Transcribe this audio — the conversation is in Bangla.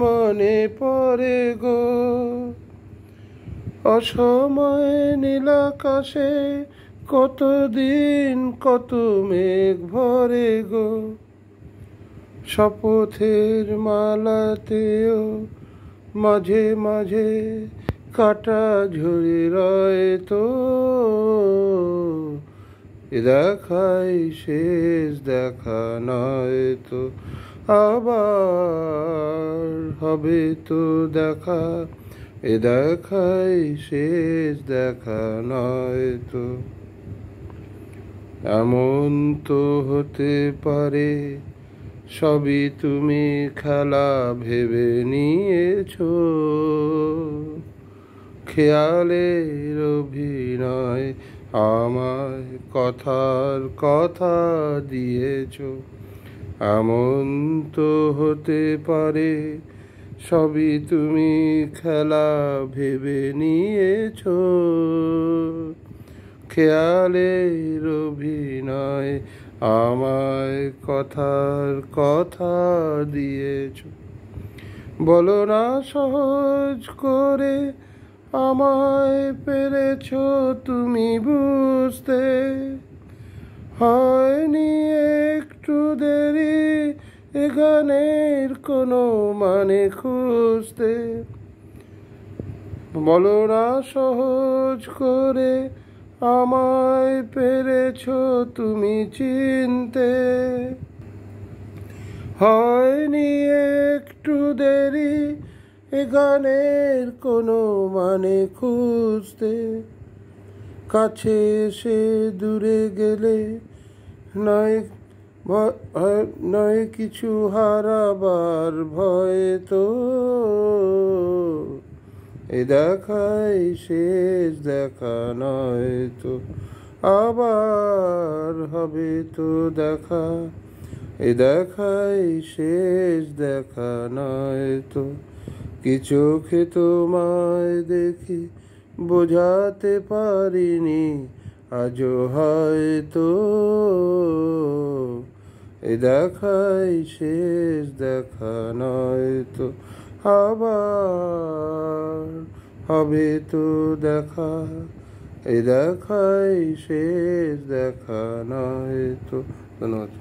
মনে পড়ে গো। অসময়ে নীলাকাশে কতদিন কত মেঘ ভরে গো। শপথের মালাতেও মাঝে মাঝে কাটা ঝরে রয় তো। এ দেখাই শেষ দেখা নয় তো, আবার হবে তো দেখা। এ দেখাই শেষ দেখা নয় তো। এমন তো হতে পারে সবই তুমি খেলা ভেবে নিয়েছো। খেয়ালের অভিনয় আমায় কথার কথা দিয়েছ। এমন তো হতে পারে সবই তুমি খেলা ভেবে নিয়েছ। খেয়ালের অভিনয় আমায় কথার কথা দিয়েছ। বলো না সহজ করে আমায় পেরেছ তুমি বুঝতে। হয়নি একটু দেরি এ গানের কোনো মানে খুঁজতে। বলো না সহজ করে আমায় পেরেছ তুমি চিনতে। হয়নি একটু দেরি এ গানের কোনো মানে খুঁজতে। কাছে এসে দূরে গেলে নয় নয় কিছু হারাবার ভয় তো। এ দেখাই শেষ দেখা নয় তো, আবার হবে তো দেখা। এ দেখাই শেষ দেখা নয় তো। কি চোখে তোমায় দেখি বোঝাতে পারিনি আজও হয়তো। এ দেখাই শেষ দেখা নয় তো, আবার হবে তো দেখা। এ দেখাই শেষ দেখা নয় তো। ধন্যবাদ।